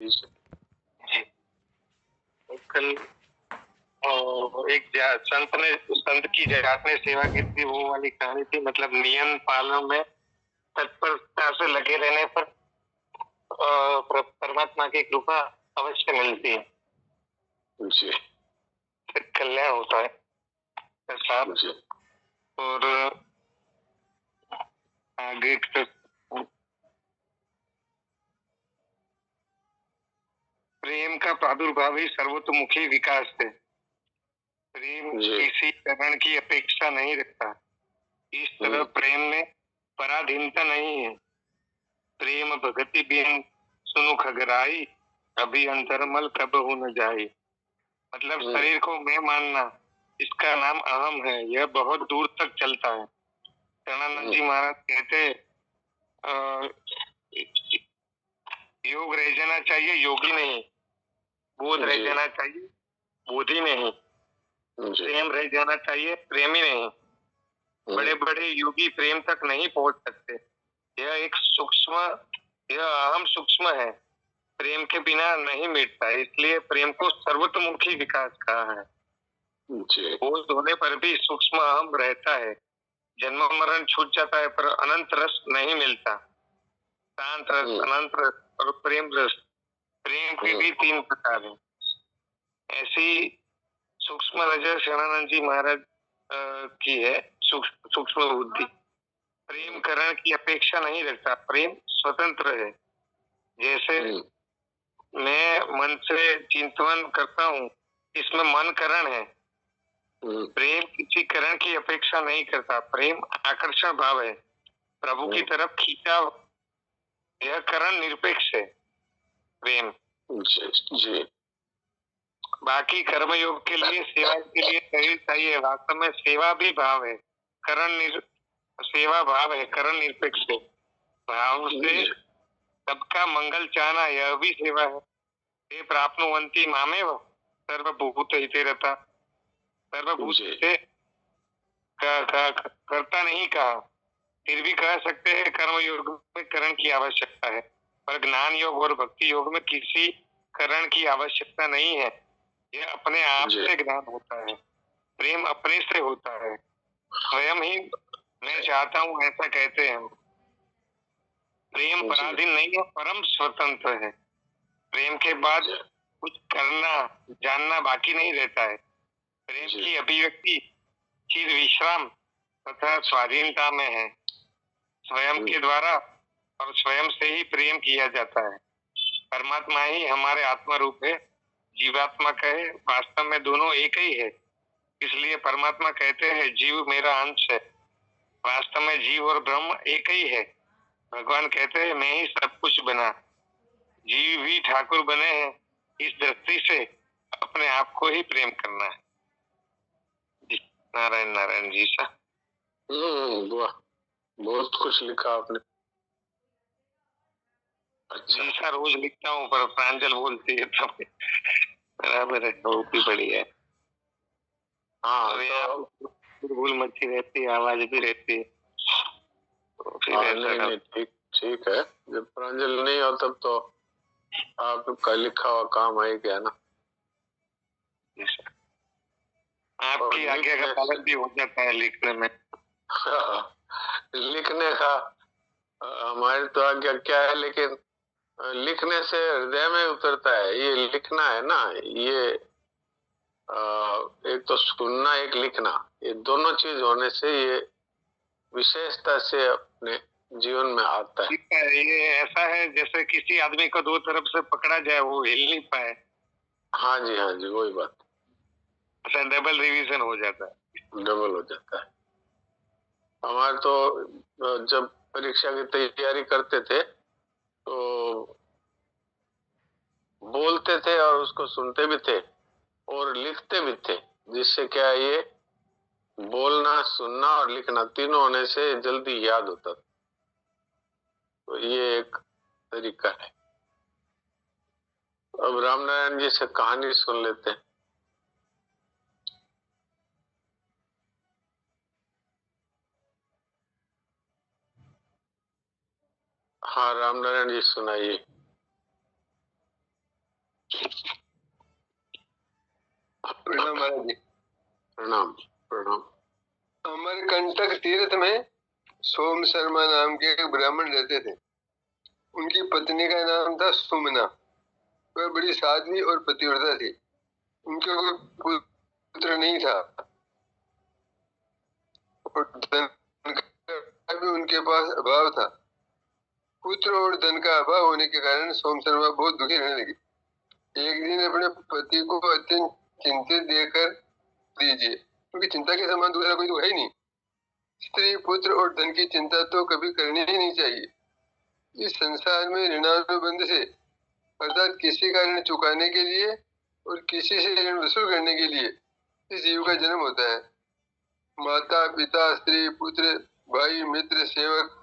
जी। कल एक संत की जगत में सेवा की थी, वो वाली कहानी थी। मतलब नियम पालन में तत्परता से लगे रहने पर परमात्मा की कृपा अवश्य मिलती है। जी। कल्याण होता है साहब। और आगे प्रेम का प्रादुर्भाव ही सर्वतोमुखी विकास है। प्रेम किसी करण की अपेक्षा नहीं रखता। इस तरह प्रेम में पराधीनता नहीं है। प्रेम भगति बिन सुनु खगराई, अभी अंतरमल कब हो न जाए। मतलब शरीर को मैं मानना, इसका नाम अहम है। यह बहुत दूर तक चलता है। शरणानंद जी महाराज कहते योग रह जाना चाहिए, योगी नहीं। बोध रह जाना चाहिए, बोधी नहीं। प्रेम रह जाना चाहिए, प्रेमी नहीं। बड़े बड़े योगी प्रेम तक नहीं पहुंच सकते। यह एक सूक्ष्म, यह अहम सूक्ष्म है। प्रेम के बिना नहीं मिटता, इसलिए प्रेम को सर्वतोमुखी विकास कहा है। बोध होने पर भी सूक्ष्म अहम रहता है। जन्म मरण छूट जाता है, पर अनंत रस नहीं मिलता। शांत रस, अनंत रस और प्रेम रस। प्रेम के भी 3 प्रकार हैं। ऐसी सूक्ष्म नजर शरणानंद जी महाराज की है। सूक्ष्म बुद्धि। प्रेम करण की अपेक्षा नहीं रखता। प्रेम स्वतंत्र है। जैसे मैं मन से चिंतन करता हूँ, इसमें मन करण है। प्रेम किसी करण की अपेक्षा नहीं करता। प्रेम आकर्षण भाव है, प्रभु की तरफ खींचा। यह करण निरपेक्ष है प्रेम। जी। बाकी कर्म योग के लिए, सेवा के लिए शरीर चाहिए। वास्तव में सेवा भी भाव है। सेवा भाव है, करण निरपेक्ष है। भाव से सबका मंगल चाहना, यह भी सेवा है। ये प्राप्नुवन्ति मामेव सर्वभूत हिते रता। सर्वभूत से करता नहीं कहा, फिर भी कह सकते हैं कर्म योग में करण की आवश्यकता है। पर ज्ञान योग और भक्ति योग में किसी करण की आवश्यकता नहीं है। यह अपने आप से ज्ञान होता है। प्रेम अपने से होता है। स्वयं ही मैं चाहता हूँ, ऐसा कहते हैं। प्रेम पराधीन नहीं है, परम स्वतंत्र है। प्रेम के बाद कुछ करना जानना बाकी नहीं रहता है। प्रेम की अभिव्यक्ति चिर विश्राम तथा स्वाधीनता में है। स्वयं के द्वारा और स्वयं से ही प्रेम किया जाता है। परमात्मा ही हमारे आत्मा रूप है। जीवात्मा कहे, वास्तव में दोनों एक ही है। इसलिए परमात्मा कहते हैं जीव मेरा अंश है। वास्तव में जीव और ब्रह्म एक ही है। भगवान कहते हैं मैं ही सब कुछ बना। जीव भी ठाकुर बने हैं। इस दृष्टि से अपने आप को ही प्रेम करना है। नारायण नारायण जी सा। वाह, बहुत कुछ लिखा आपने। अच्छा। जी सर, रोज लिखता हूँ, पर प्रांजल बोलती है तब बराबर है। वो भी बढ़िया है। हाँ, तो भूल मची रहती है, आवाज भी रहती है। तो फिर नहीं, ठीक ठीक है। जब प्रांजल नहीं हो तब तो आपका लिखा हुआ काम है क्या ना। आपकी आज्ञा का पालन भी हो जाता है लिखने में। लिखने का हमारी तो आज्ञा क्या है, लेकिन लिखने से हृदय में उतरता है। ये लिखना है ना, ये एक तो सुनना, एक लिखना, ये दोनों चीज होने से ये विशेषता से अपने जीवन में आता है। ये ऐसा है जैसे किसी आदमी को 2 तरफ से पकड़ा जाए, वो हिल नहीं पाए। हाँ जी, हाँ जी, वही बात। अच्छा, डबल रिवीजन हो जाता है। डबल हो जाता है। हमारे तो जब परीक्षा की तैयारी करते थे तो बोलते थे और उसको सुनते भी थे और लिखते भी थे, जिससे क्या ये बोलना, सुनना और लिखना तीनों होने से जल्दी याद होता था। तो ये एक तरीका है। अब रामनारायण जी से कहानी सुन लेते हैं। हाँ, रामनारायण जी सुनाइए। महाराज जी। प्रणाम प्रणाम। अमरकंटक तीर्थ में सोम शर्मा नाम के एक ब्राह्मण रहते थे। उनकी पत्नी का नाम था सुमना। वह बड़ी साध्वी और पतिव्रता थी। उनके कोई पुत्र नहीं था और धन का भी उनके पास अभाव था। पुत्र और धन का अभाव होने के कारण सोम शर्मा बहुत दुखी रहने लगी। एक दिन अपने पति को अत्यंत चिंतित देखकर दीजिए, क्योंकि चिंता के समान दूसरा कोई तो है ही नहीं। स्त्री, पुत्र और धन की चिंता तो कभी करनी ही नहीं चाहिए। इस संसार में ऋणानुबंध से अर्थात किसी का ऋण चुकाने के लिए और किसी से ऋण वसूल करने के लिए इस जीव का जन्म होता है। माता, पिता, स्त्री, पुत्र, भाई, मित्र, सेवक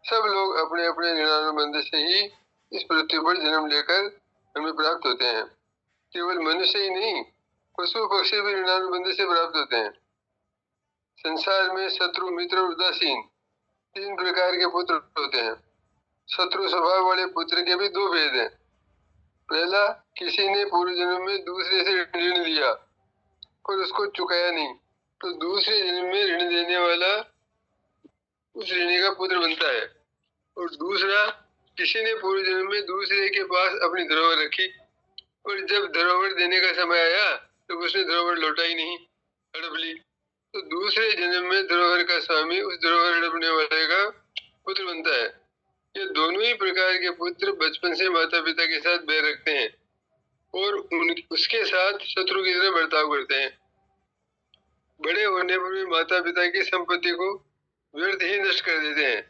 सब लोग अपने अपने ऋणानुबंध से ही इस पृथ्वी पर जन्म लेकर हमें प्राप्त होते हैं। केवल मनुष्य ही नहीं, पशु पक्षी भी ऋणानुबंध से प्राप्त होते हैं। संसार में शत्रु, मित्र और उदासीन 3 प्रकार के पुत्र होते हैं। शत्रु स्वभाव वाले पुत्र के भी 2 भेद हैं। पहला, किसी ने पूर्व जन्म में दूसरे से ऋण लिया पर उसको चुकाया नहीं, तो दूसरे जन्म में ऋण देने वाला उस ऋणी का पुत्र बनता है। और दूसरा, किसी ने पूर्व जन्म में दूसरे के पास अपनी धरोहर रखी और जब धरोहर देने का समय आया तो उसने धरोहर लौटाई नहीं, हड़प ली, तो दूसरे जन्म में धरोहर का स्वामी उस धरोहर हड़पने वाले का पुत्र बनता है। ये दोनों ही प्रकार के पुत्र बचपन से माता पिता के साथ बैर रखते हैं और उसके साथ शत्रु की तरह बर्ताव करते हैं। बड़े होने पर भी माता पिता की संपत्ति को व्यर्थ ही नष्ट कर देते हैं।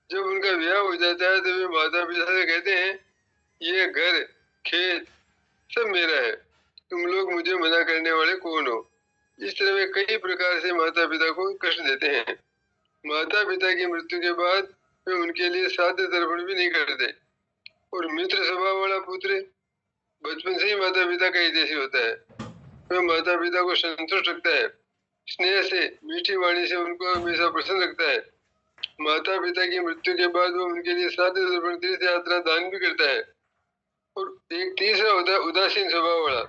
जब उनका विवाह हो जाता है तो वे माता पिता से कहते हैं, ये घर खेत सब मेरा है, तुम लोग मुझे मना करने वाले कौन हो। इस तरह वे कई प्रकार से माता पिता को कष्ट देते हैं। माता पिता की मृत्यु के बाद वे उनके लिए श्राद्ध तर्पण भी नहीं करते। और मित्र स्वभाव वाला पुत्र बचपन से ही माता पिता का हितैषी होता है। वह माता पिता को संतुष्ट रखता है, स्नेह से, मीठी वाणी से उनको हमेशा प्रसन्न रखता है। माता पिता की मृत्यु के बाद वो उनके लिए श्राद्ध तर्पण, तीर्थ यात्रा, दान भी करता है। और एक तीसरा होता है उदासीन स्वभाव वाला।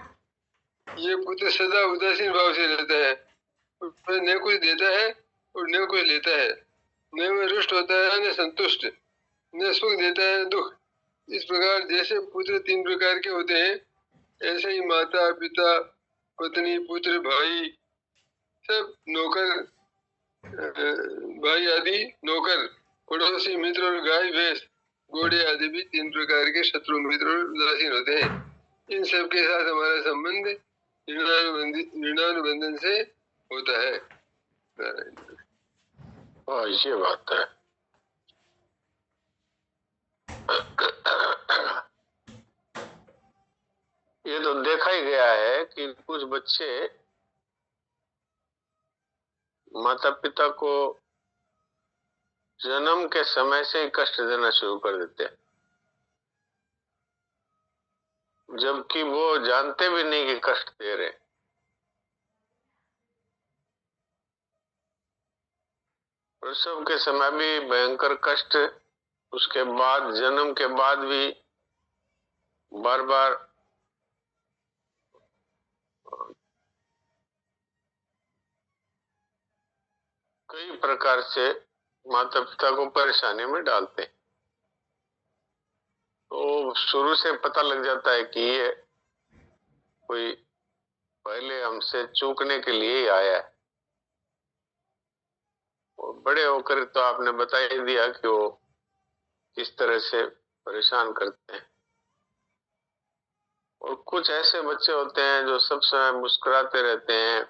ये पुत्र सदा उदासीन भाव से रहता है, वह न कुछ देता है और न कुछ लेता है, न वह रुष्ट होता है न संतुष्ट, न सुख देता है न दुख। इस प्रकार जैसे पुत्र 3 प्रकार के होते हैं, ऐसे ही माता पिता, पत्नी, पुत्र, भाई, सब नौकर, भाई आदि नौकर, पड़ोसी, मित्र और गाय भैंस, घोड़े आदि भी 3 प्रकार के शत्रु, मित्र और उदासीन होते हैं। इन सब के साथ हमारा संबंध ऋणानुबंधन से होता है। ये बात है। ये तो देखा ही गया है कि कुछ बच्चे माता पिता को जन्म के समय से ही कष्ट देना शुरू कर देते हैं, जबकि वो जानते भी नहीं कि कष्ट दे रहे। प्रसव के समय भी भयंकर कष्ट, उसके बाद जन्म के बाद भी बार बार कई प्रकार से माता पिता को परेशानी में डालते हैं। तो शुरू से पता लग जाता है कि ये कोई पहले हमसे चूकने के लिए ही आया है। और बड़े होकर तो आपने बता ही दिया कि वो किस तरह से परेशान करते हैं। और कुछ ऐसे बच्चे होते हैं जो सब समय मुस्कुराते रहते हैं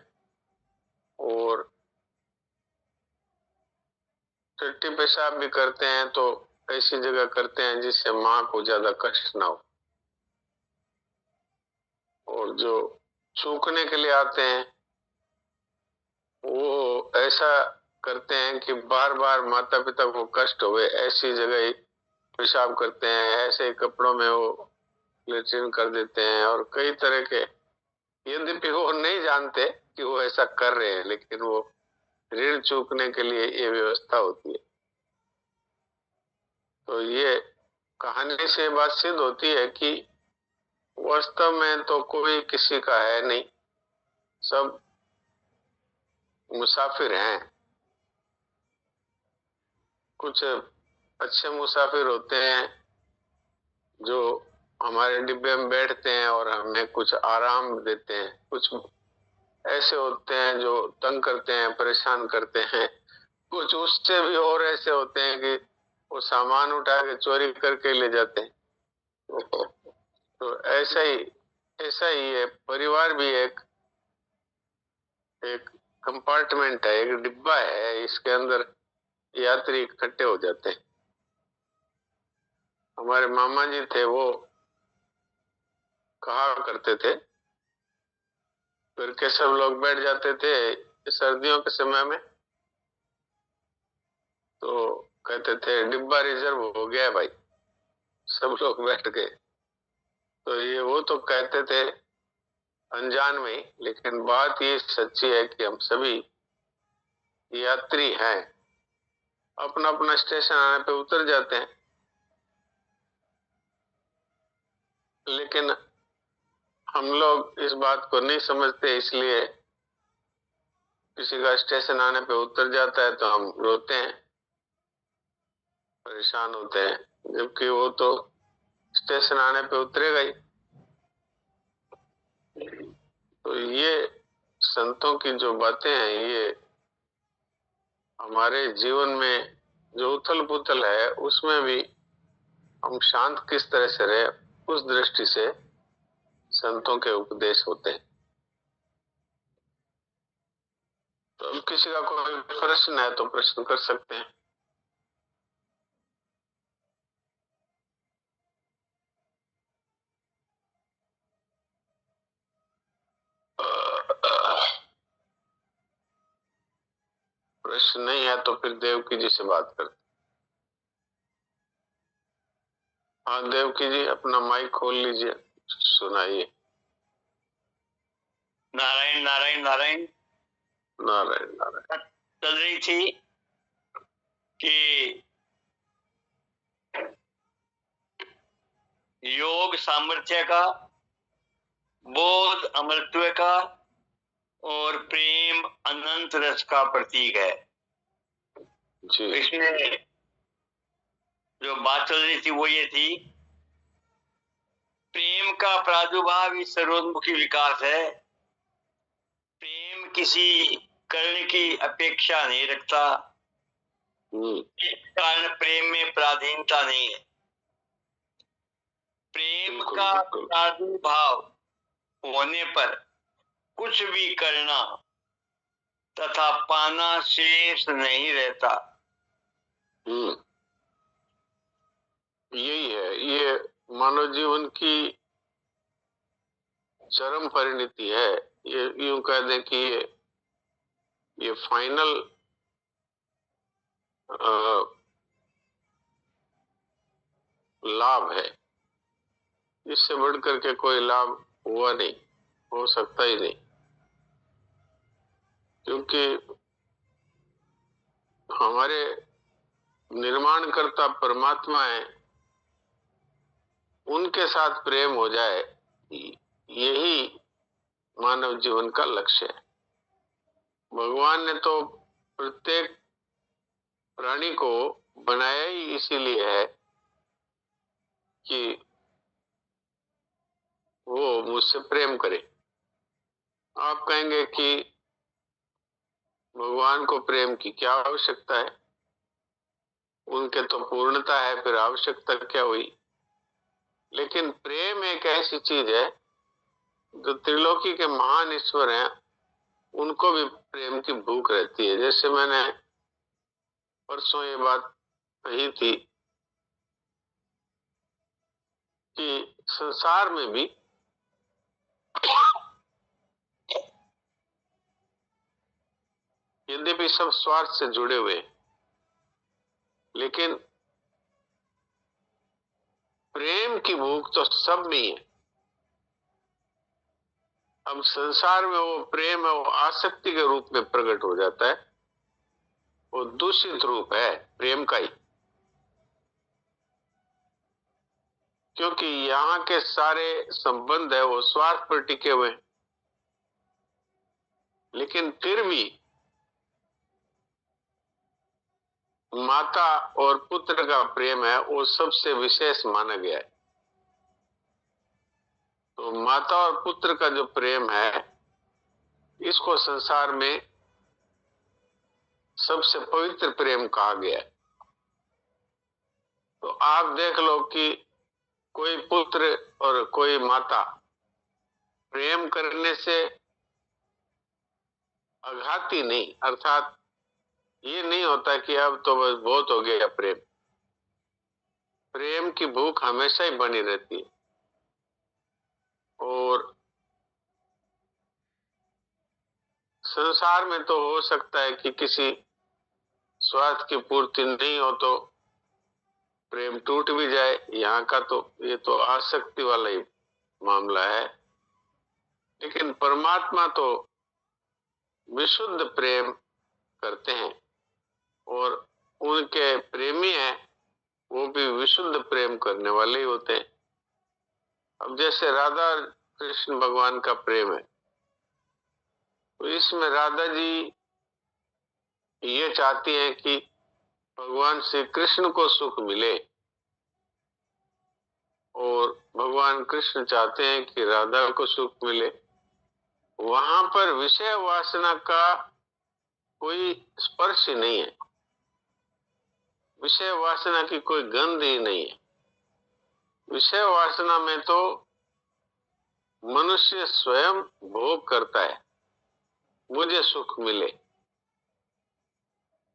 और टट्टी पेशाब भी करते हैं तो ऐसी जगह करते हैं जिससे माँ को ज्यादा कष्ट ना हो। और जो चूकने के लिए आते हैं वो ऐसा करते हैं कि बार बार माता पिता को कष्ट होवे ऐसी जगह ही पेशाब करते हैं, ऐसे कपड़ों में वो लेट्रिन कर देते हैं। और कई तरह के, यद्यपि वो नहीं जानते कि वो ऐसा कर रहे हैं, लेकिन वो ऋण चूकने के लिए ये व्यवस्था होती है। तो ये कहानी से बात सिद्ध होती है कि वास्तव में तो कोई किसी का है नहीं, सब मुसाफिर हैं। कुछ अच्छे मुसाफिर होते हैं जो हमारे डिब्बे में बैठते हैं और हमें कुछ आराम देते हैं। कुछ ऐसे होते हैं जो तंग करते हैं, परेशान करते हैं। कुछ उससे भी और ऐसे होते हैं कि वो सामान उठा के चोरी करके ले जाते हैं। तो ऐसा ही है। परिवार भी एक कंपार्टमेंट है, एक डिब्बा है। इसके अंदर यात्री इकट्ठे हो जाते हैं। हमारे मामा जी थे, वो कहा करते थे, फिर के सब लोग बैठ जाते थे सर्दियों के समय में, तो कहते थे डिब्बा रिजर्व हो गया है भाई, सब लोग बैठ गए। तो ये वो तो कहते थे अनजान में ही, लेकिन बात ये सच्ची है कि हम सभी यात्री हैं। अपना अपना स्टेशन आने पे उतर जाते हैं, लेकिन हम लोग इस बात को नहीं समझते, इसलिए किसी का स्टेशन आने पे उतर जाता है तो हम रोते हैं, परेशान होते हैं, जबकि वो तो स्टेशन आने पे उतरेगा ही। तो ये संतों की जो बातें हैं, ये हमारे जीवन में जो उथल पुथल है उसमें भी हम शांत किस तरह से रहे, उस दृष्टि से संतों के उपदेश होते हैं। तो अब किसी का कोई प्रश्न है तो प्रश्न कर सकते हैं। प्रश्न नहीं है तो फिर देवकी जी से बात करते। हाँ देवकी जी, अपना माइक खोल लीजिए, सुनाइए। नारायण नारायण नारायण नारायण नारायण। चल रही थी कि योग सामर्थ्य का, बोध अमरत्व का और प्रेम अनंत रस का प्रतीक है जी। इसमें जो बात चल रही थी वो ये थी, प्रेम का प्रादुर्भाव ही सर्वोन्मुखी विकास है। प्रेम किसी कर्ण की अपेक्षा नहीं रखता, इस कारण प्रेम में पराधीनता नहीं है। प्रेम का प्रादुर्भाव होने पर कुछ भी करना तथा पाना शेष नहीं रहता। यही है, ये मानव जीवन की चरम परिणति है। ये यूं कह दें कि ये फाइनल लाभ है। इससे बढ़कर के कोई लाभ हुआ नहीं, हो सकता ही नहीं, क्योंकि हमारे निर्माणकर्ता परमात्मा है, उनके साथ प्रेम हो जाए, यही मानव जीवन का लक्ष्य है। भगवान ने तो प्रत्येक प्राणी को बनाया ही इसीलिए है कि वो मुझसे प्रेम करे। आप कहेंगे कि भगवान को प्रेम की क्या आवश्यकता है, उनके तो पूर्णता है, फिर आवश्यकता क्या हुई। लेकिन प्रेम एक ऐसी चीज है जो त्रिलोकी के महान ईश्वर हैं, उनको भी प्रेम की भूख रहती है। जैसे मैंने परसों ये बात कही थी कि संसार में भी यद्यपि सब स्वार्थ से जुड़े हुए, लेकिन प्रेम की भूख तो सब में है। अब संसार में वो प्रेम है, वो आसक्ति के रूप में प्रकट हो जाता है, वो दूषित रूप है प्रेम का ही, क्योंकि यहाँ के सारे संबंध है वो स्वार्थ पर टिके हुए हैं। लेकिन फिर भी माता और पुत्र का प्रेम है वो सबसे विशेष माना गया है। तो माता और पुत्र का जो प्रेम है इसको संसार में सबसे पवित्र प्रेम कहा गया है। तो आप देख लो कि कोई पुत्र और कोई माता प्रेम करने से आघाती नहीं, अर्थात ये नहीं होता कि अब तो बस बहुत हो गया प्रेम। प्रेम की भूख हमेशा ही बनी रहती है और संसार में तो हो सकता है कि किसी स्वार्थ की पूर्ति नहीं हो तो प्रेम टूट भी जाए। यहाँ का तो ये तो आसक्ति वाला ही मामला है, लेकिन परमात्मा तो विशुद्ध प्रेम करते हैं और उनके प्रेमी हैं वो भी विशुद्ध प्रेम करने वाले ही होते हैं। अब जैसे राधा कृष्ण भगवान का प्रेम है तो इसमें राधा जी ये चाहती हैं कि भगवान श्री कृष्ण को सुख मिले और भगवान कृष्ण चाहते हैं कि राधा को सुख मिले। वहां पर विषय वासना का कोई स्पर्श ही नहीं है, विषय वासना की कोई गंध ही नहीं है। विषय वासना में तो मनुष्य स्वयं भोग करता है, मुझे सुख मिले।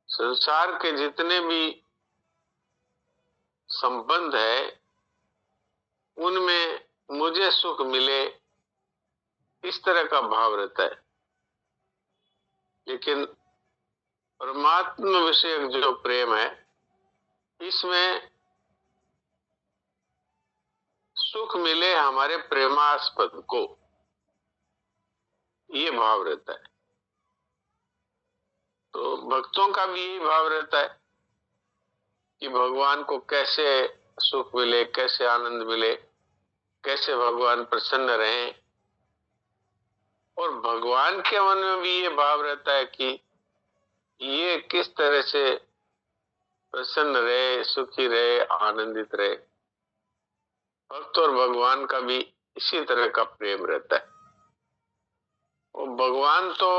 संसार के जितने भी संबंध है उनमें मुझे सुख मिले इस तरह का भाव रहता है, लेकिन परमात्मा विषयक जो प्रेम है इसमें सुख मिले हमारे प्रेमास्पद को, ये भाव रहता है। तो भक्तों का भी यही भाव रहता है कि भगवान को कैसे सुख मिले, कैसे आनंद मिले, कैसे भगवान प्रसन्न रहें। और भगवान के मन में भी ये भाव रहता है कि ये किस तरह से प्रसन्न रहे, सुखी रहे, आनंदित रहे। भक्त और भगवान का भी इसी तरह का प्रेम रहता है। और भगवान तो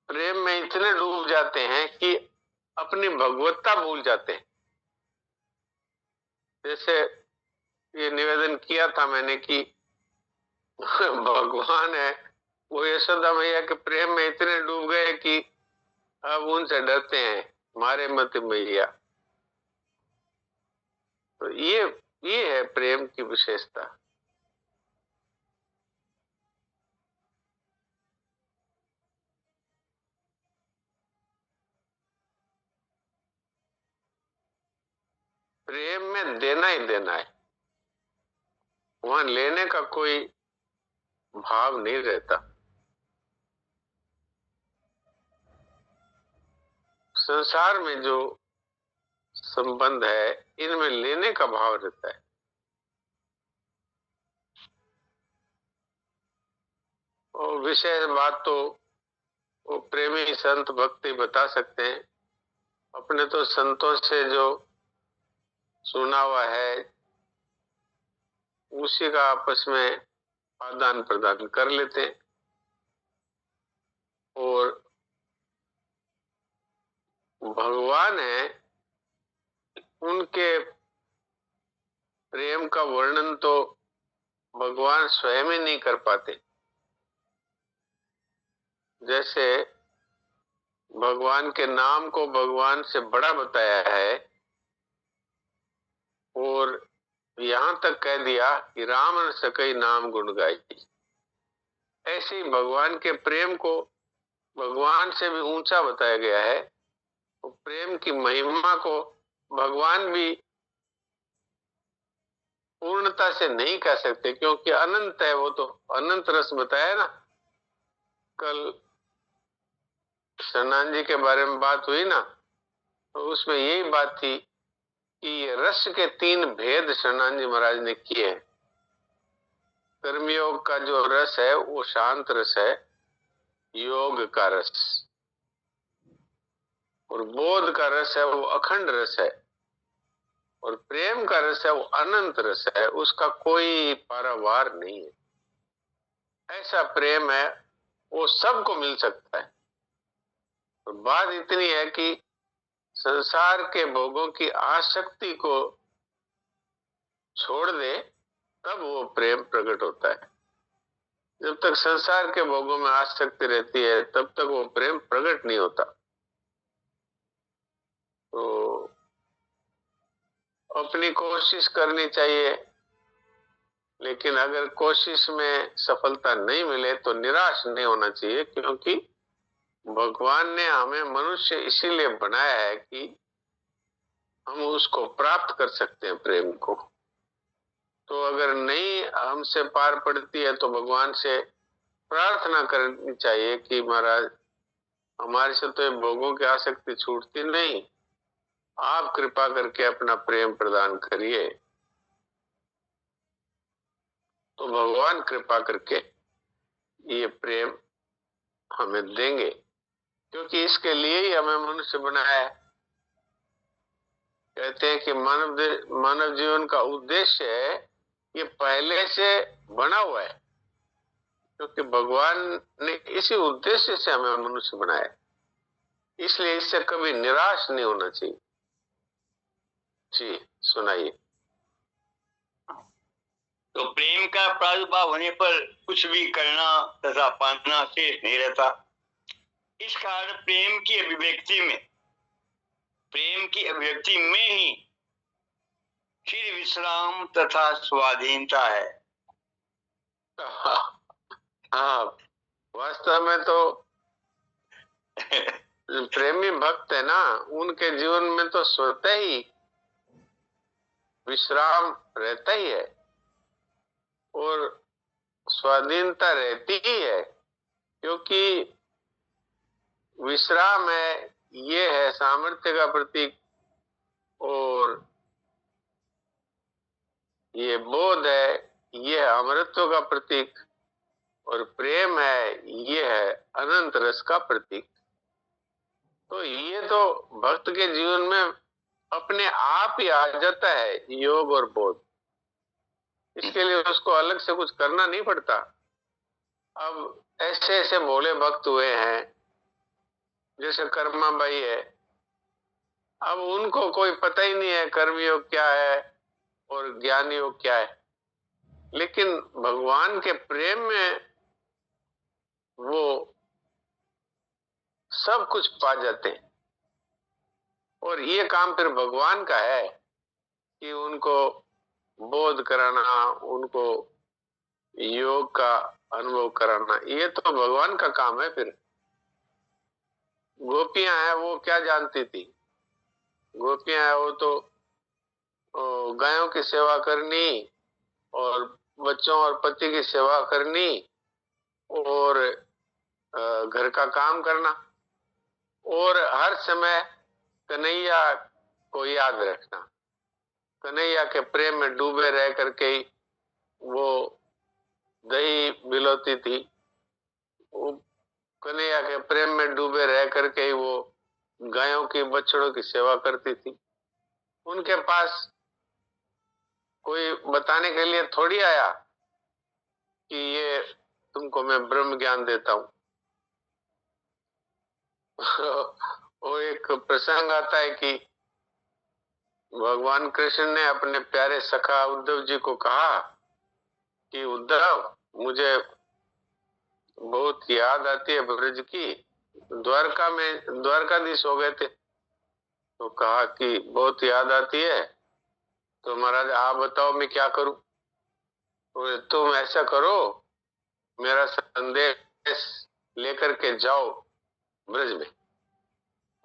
प्रेम में इतने डूब जाते हैं कि अपनी भगवत्ता भूल जाते हैं। जैसे ये निवेदन किया था मैंने कि भगवान है वो यशोदा मैया के प्रेम में इतने डूब गए कि अब उनसे डरते हैं, मारे मत मैया। तो ये है प्रेम की विशेषता। प्रेम में देना ही देना है, वहां लेने का कोई भाव नहीं रहता। संसार में जो संबंध है इनमें लेने का भाव रहता है। और विशेष बात तो वो प्रेमी संत भक्ति बता सकते हैं। अपने तो संतों से जो सुना हुआ है उसी का आपस में आदान प्रदान कर लेते हैं। और भगवान है उनके प्रेम का वर्णन तो भगवान स्वयं ही नहीं कर पाते। जैसे भगवान के नाम को भगवान से बड़ा बताया है और यहां तक कह दिया कि राम न सकई नाम गुण गाई। ऐसे ही भगवान के प्रेम को भगवान से भी ऊंचा बताया गया है। तो प्रेम की महिमा को भगवान भी पूर्णता से नहीं कह सकते क्योंकि अनंत है। वो तो अनंत रस बताया ना, कल शनान जी के बारे में बात हुई ना, तो उसमें यही बात थी कि ये रस के 3 भेद शनान जी महाराज ने किए हैं। कर्मयोग का जो रस है वो शांत रस है, योग का रस, और बोध का रस है वो अखंड रस है, और प्रेम का रस है वो अनंत रस है, उसका कोई पारावार नहीं है। ऐसा प्रेम है वो सबको मिल सकता है। तो बात इतनी है कि संसार के भोगों की आसक्ति को छोड़ दे, तब वो प्रेम प्रकट होता है। जब तक संसार के भोगों में आसक्ति रहती है तब तक वो प्रेम प्रकट नहीं होता। तो अपनी कोशिश करनी चाहिए, लेकिन अगर कोशिश में सफलता नहीं मिले तो निराश नहीं होना चाहिए, क्योंकि भगवान ने हमें मनुष्य इसीलिए बनाया है कि हम उसको प्राप्त कर सकते हैं, प्रेम को। तो अगर नहीं हमसे पार पड़ती है तो भगवान से प्रार्थना करनी चाहिए कि महाराज, हमारे से तो ये भोगों की आसक्ति छूटती नहीं, आप कृपा करके अपना प्रेम प्रदान करिए। तो भगवान कृपा करके ये प्रेम हमें देंगे, क्योंकि इसके लिए ही हमें मनुष्य बनाया है। कहते हैं कि मानव जीवन का उद्देश्य है, ये पहले से बना हुआ है, क्योंकि भगवान ने इसी उद्देश्य से हमें मनुष्य बनाया है, इसलिए इससे कभी निराश नहीं होना चाहिए। जी सुनाइए। तो प्रेम का प्रादुर्भाव होने पर कुछ भी करना तथा पाना शेष नहीं रहता। इस कारण प्रेम की अभिव्यक्ति में ही फिर विश्राम तथा स्वाधीनता है। हाँ, वास्तव में तो प्रेमी भक्त है ना, उनके जीवन में तो स्वतः ही विश्राम रहता ही है और स्वाधीनता रहती ही है, क्योंकि विश्राम है, ये है सामर्थ्य का प्रतीक, और ये बोध है, ये है अमरत्व का प्रतीक, और प्रेम है, ये है अनंत रस का प्रतीक। तो ये तो भक्त के जीवन में अपने आप ही आ जाता है, योग और बोध। इसके लिए उसको अलग से कुछ करना नहीं पड़ता। अब ऐसे ऐसे भोले भक्त हुए हैं, जैसे कर्माबाई है, अब उनको कोई पता ही नहीं है कर्मयोग क्या है और ज्ञान योग क्या है, लेकिन भगवान के प्रेम में वो सब कुछ पा जाते हैं। और ये काम फिर भगवान का है कि उनको बोध कराना, उनको योग का अनुभव कराना, ये तो भगवान का काम है। फिर गोपियां हैं, वो क्या जानती थी? गोपियां हैं, वो तो गायों की सेवा करनी और बच्चों और पति की सेवा करनी और घर का काम करना, और हर समय कन्हैया को याद रखना। कन्हैया के प्रेम में डूबे रह करके ही वो दही बिलोती थी, वो कन्हैया के प्रेम में डूबे रह करके ही वो गायों की बछड़ों की सेवा करती थी। उनके पास कोई बताने के लिए थोड़ी आया कि ये तुमको मैं ब्रह्म ज्ञान देता हूं। वो एक प्रसंग आता है कि भगवान कृष्ण ने अपने प्यारे सखा उद्धव जी को कहा कि उद्धव, मुझे बहुत याद आती है ब्रज की। द्वारका में द्वारकाधीश हो गए थे, तो कहा कि बहुत याद आती है, तो महाराज आप बताओ मैं क्या करूं? तो तुम ऐसा करो, मेरा संदेश लेकर के जाओ ब्रज में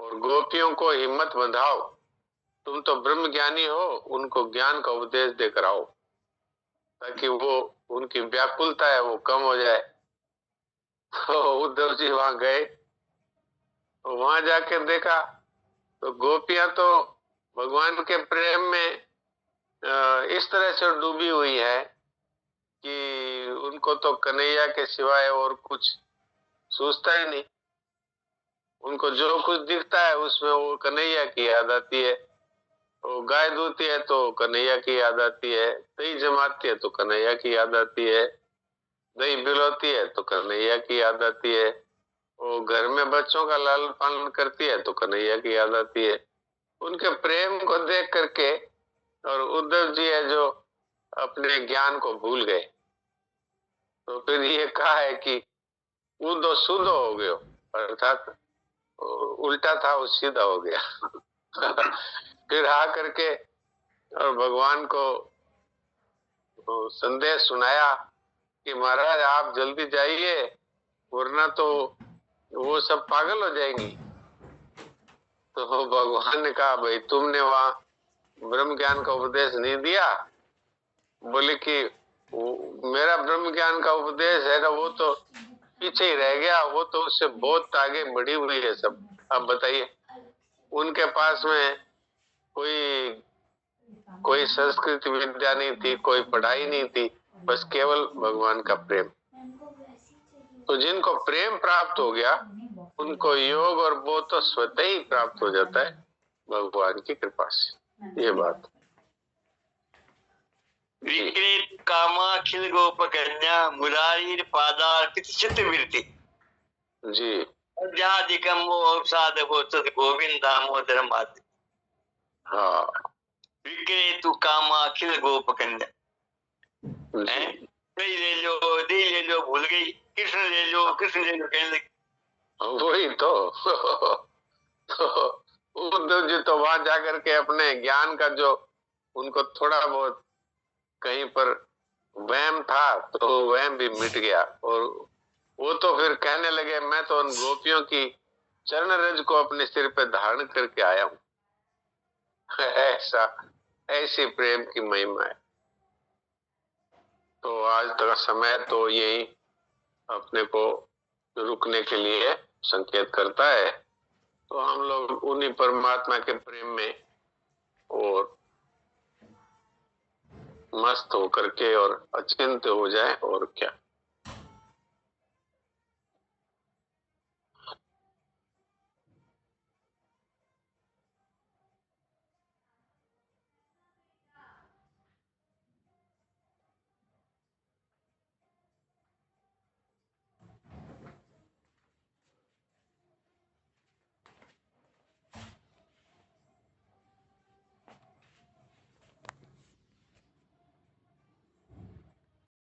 और गोपियों को हिम्मत बंधाओ, तुम तो ब्रह्म ज्ञानी हो, उनको ज्ञान का उपदेश देकर आओ, ताकि वो उनकी व्याकुलता है वो कम हो जाए। तो उद्धव जी वहां गए, तो वहां जाके देखा तो गोपियां तो भगवान के प्रेम में इस तरह से डूबी हुई है कि उनको तो कन्हैया के सिवाय और कुछ सूझता ही नहीं। उनको जो कुछ दिखता है उसमें वो कन्हैया की याद आती है। वो गाय दूती है तो कन्हैया की याद आती है, दही जमाती है तो कन्हैया की याद आती है, दही बिलोती है तो कन्हैया की याद आती है, वो घर में बच्चों का लालन पालन करती है तो कन्हैया की याद आती है। उनके प्रेम को देख करके, और उद्धव जी है जो अपने ज्ञान को भूल गए, तो फिर ये कहा है कि कूदो सूदो हो गयो, अर्थात उल्टा था वो सीधा हो गया। फिर आ करके और भगवान को संदेश सुनाया कि महाराज आप जल्दी जाइए, वरना तो वो सब पागल हो जाएंगी। तो भगवान ने कहा भाई तुमने वहां ब्रह्म ज्ञान का उपदेश नहीं दिया। बोले कि मेरा ब्रह्म ज्ञान का उपदेश है ना, वो तो पीछे ही रह गया, वो तो उससे बहुत आगे बढ़ी हुई है सब। अब बताइए, उनके पास में कोई संस्कृत विद्या नहीं थी, कोई पढ़ाई नहीं थी, बस केवल भगवान का प्रेम। तो जिनको प्रेम प्राप्त हो गया उनको योग और बोध तो स्वतः ही प्राप्त हो जाता है भगवान की कृपा से। ये बात। विक्रेत कामाखिल गोप कन्या मुरारी पादार्पित चित्त वृत्ति जी। अध्यादिकम वो साधको तद गोविंद दामोदर मात। हाँ, विक्रेतु कामाखिल गोप कन्या, दही ले लो, दही ले लो, भूल गई, कृष्ण ले लो, कृष्ण ले लो कहने लगी। वही तो। उद्धव जी तो वहां जाकर के अपने ज्ञान का जो उनको थोड़ा बहुत कहीं पर वहम था, तो वहम भी मिट गया, और वो तो फिर कहने लगे मैं तो उन गोपियों की चरण रज को अपने सिर पे धारण करके आया हूं। ऐसी प्रेम की महिमा है। तो आज तक समय तो यही अपने को रुकने के लिए संकेत करता है। तो हम लोग उन्हीं परमात्मा के प्रेम में और मस्त होकर के और अचिंत्य हो जाए, और क्या।